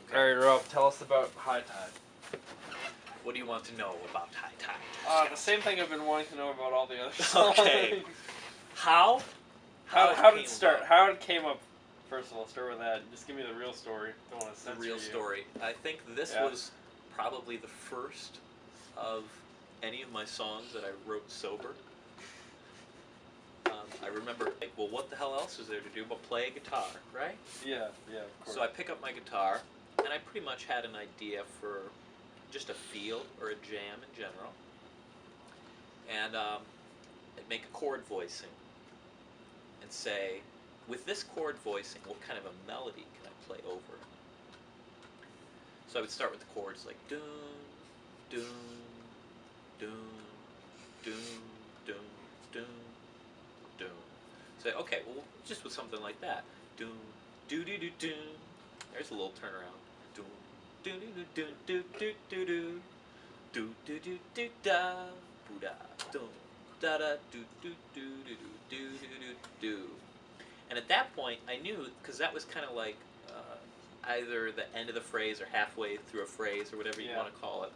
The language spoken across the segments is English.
Okay. All right, Rob, tell us about High Tide. What do you want to know about High Tide? The same thing I've been wanting to know about all the other songs. Okay. How How did came it start? about? How it came up? First of all, start with that. Just give me the real story. Don't want to The censor real you. story. I think this Yeah. was probably the first of any of my songs that I wrote sober. I remember, like, well, what the hell else is there to do but play a guitar, right? Yeah, of course. So I pick up my guitar, and I pretty much had an idea for just a feel or a jam in general. And I'd make a chord voicing and say, with this chord voicing, what kind of a melody can I play over it? So I would start with the chords like doom, doom, doom, doom, doom, doom, doom. Say, okay, well, just with something like that. Doom, doo doo doo doom. There's a little turnaround. Doom, doo doo doo doo doo doo doo. Do do do do da, boo da, doom, da da do do do do do do do do. And at that point, I knew, because that was kind of like either the end of the phrase or halfway through a phrase or whatever you want to call it.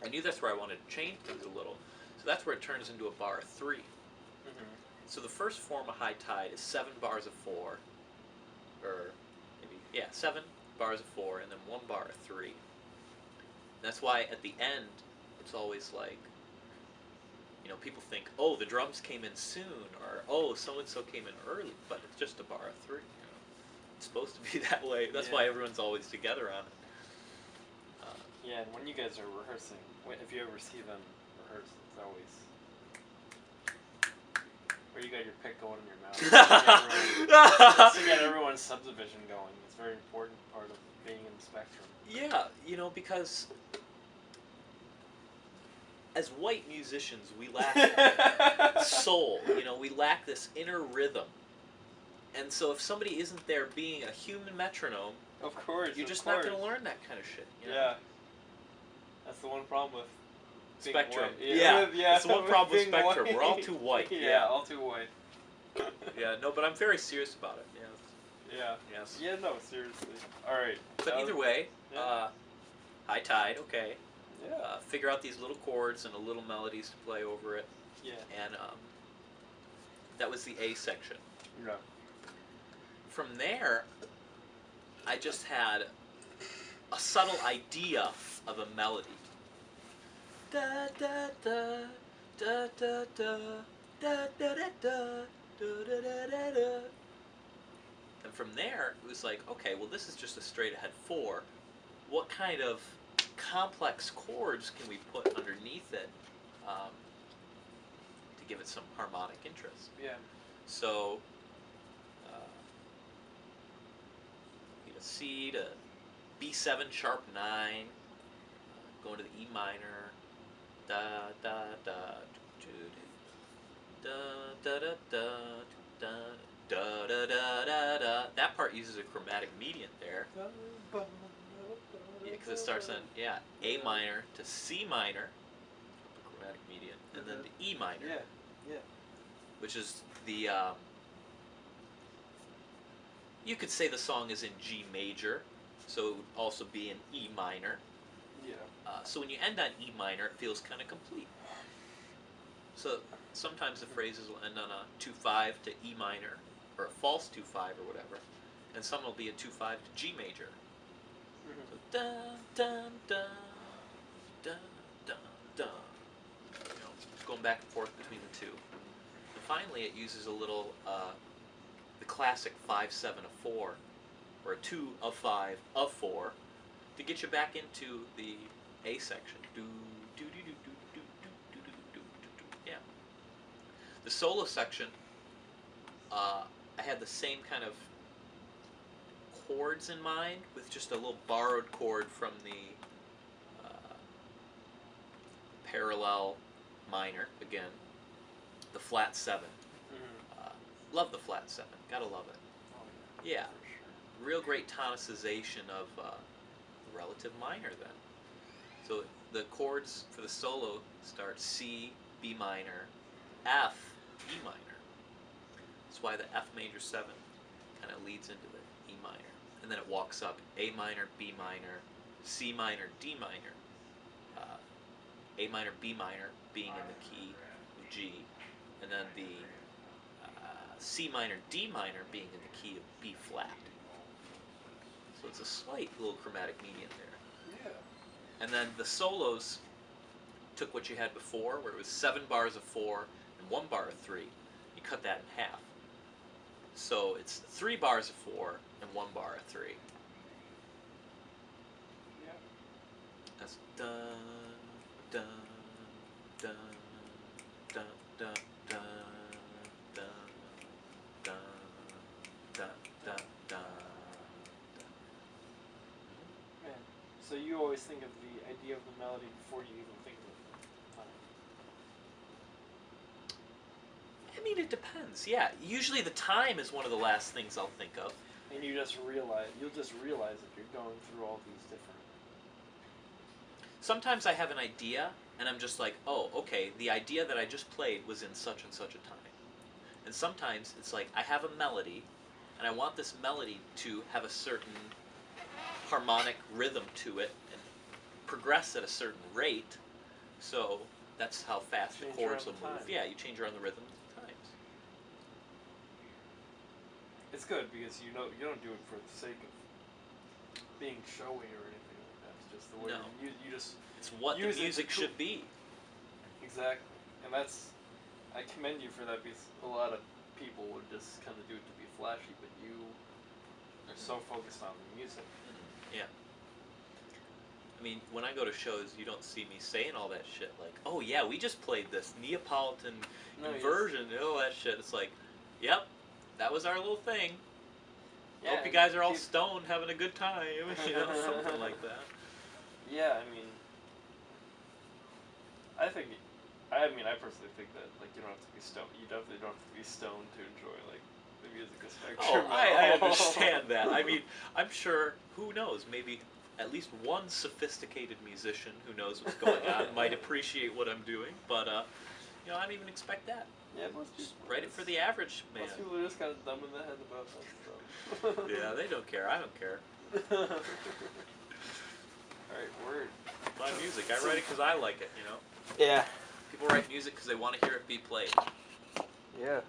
I knew that's where I wanted to change things a little. So that's where it turns into a bar of 3. So the first form of High Tide is 7 bars of 4, or maybe 7 bars of 4, and then 1 bar of 3. That's why at the end, it's always like, people think, oh, the drums came in soon, or oh, so and so came in early, but it's just a bar of 3. It's supposed to be that way. That's why everyone's always together on it. Yeah, and when you guys are rehearsing, if you ever see them rehearse, it's always. Or you got your pick going in your mouth. Just to get everyone's subdivision going. It's a very important part of being in the spectrum. Yeah, because as white musicians, we lack soul. We lack this inner rhythm. And so if somebody isn't there being a human metronome, of course, you're just not going to learn that kind of shit. Yeah. That's the one problem with Spectrum. Yeah. That's the one problem with Spectrum. White. We're all too white. Yeah, all too white. Yeah, no, but I'm very serious about it. Yeah. Yes. Yeah, no, seriously. Alright. But either way, High Tide, okay. Yeah. Figure out these little chords and the little melodies to play over it. Yeah. And that was the A section. Yeah. From there, I just had a subtle idea of a melody. Da da da da da da da da da da da da da da. And from there, it was like, okay, well, this is just a straight ahead 4. What kind of complex chords can we put underneath it to give it some harmonic interest? Yeah. So, C to B7 sharp 9, going to the E minor, da da da da da da da da da da da da da. That part uses a chromatic median there. Yeah, because it starts on A minor to C minor, chromatic median, and then to E minor. Yeah. Which is the you could say the song is in G major, so it would also be in E minor. Yeah. So when you end on E minor, it feels kind of complete. So sometimes the phrases will end on a 2-5 to E minor, or a false 2-5 or whatever, and some will be a 2-5 to G major. So dun dun dun dun dun dun. Going back and forth between the two. And finally, it uses a little the classic 5-7 of 4, or a 2 of 5 of 4, to get you back into the A section. Do do do do do do do do do do. Yeah. The solo section, I had the same kind of chords in mind, with just a little borrowed chord from the parallel minor again, the flat 7. Love the flat 7. Gotta love it. Oh, Yeah. For sure. Real great tonicization of relative minor then. So the chords for the solo start C, B minor, F, E minor. That's why the F major 7 kind of leads into the E minor. And and then it walks up A minor, B minor, C minor, D minor, A minor, B minor being in the key of G, and then the C minor, D minor being in the key of B flat. So it's a slight little chromatic median there. Yeah. And then the solos took what you had before, where it was 7 bars of 4 and 1 bar of 3. You cut that in half. So it's 3 bars of 4 and 1 bar of 3. Yeah. That's dun dun dun dun dun dun dun dun dun dun dun. Man. So you always think of the idea of the melody before you even think of the time. I mean, it depends. Yeah, usually the time is one of the last things I'll think of. And you'll just realize that you're going through all these different. Sometimes I have an idea, and I'm just like, oh, okay, the idea that I just played was in such and such a time. And sometimes it's like, I have a melody, and I want this melody to have a certain harmonic rhythm to it, and progress at a certain rate, so that's how fast the Change chords will around the move. time. Yeah, you change around the rhythm of the times. It's good because you don't do it for the sake of being showy or anything like that. It's just the way No. you just It's what the use it to music cool- should be. exactly, and that's I commend you for that because a lot of people would just kind of do it to be flashy, but you are so focused on the music. Yeah. I mean, when I go to shows, you don't see me saying all that shit like, oh yeah, we just played this Neapolitan No, inversion, and all that shit. It's like, yep, that was our little thing. Yeah, Hope you guys are all peop- stoned having a good time, you know, something like that. Yeah, I mean, I personally think that like you don't have to be stoned. You definitely don't have to be stoned to enjoy like the music of Spectrum. Oh, I understand that. I mean, I'm sure, who knows, maybe at least one sophisticated musician who knows what's going on might appreciate what I'm doing, but, you know, I don't even expect that. Yeah, most Just people. write it for the average man. Most people are just kind of dumb in the head about that stuff. Yeah, they don't care. I don't care. Alright, word. My music, I write it because I like it, you know? Yeah. People write music because they want to hear it be played. Yeah.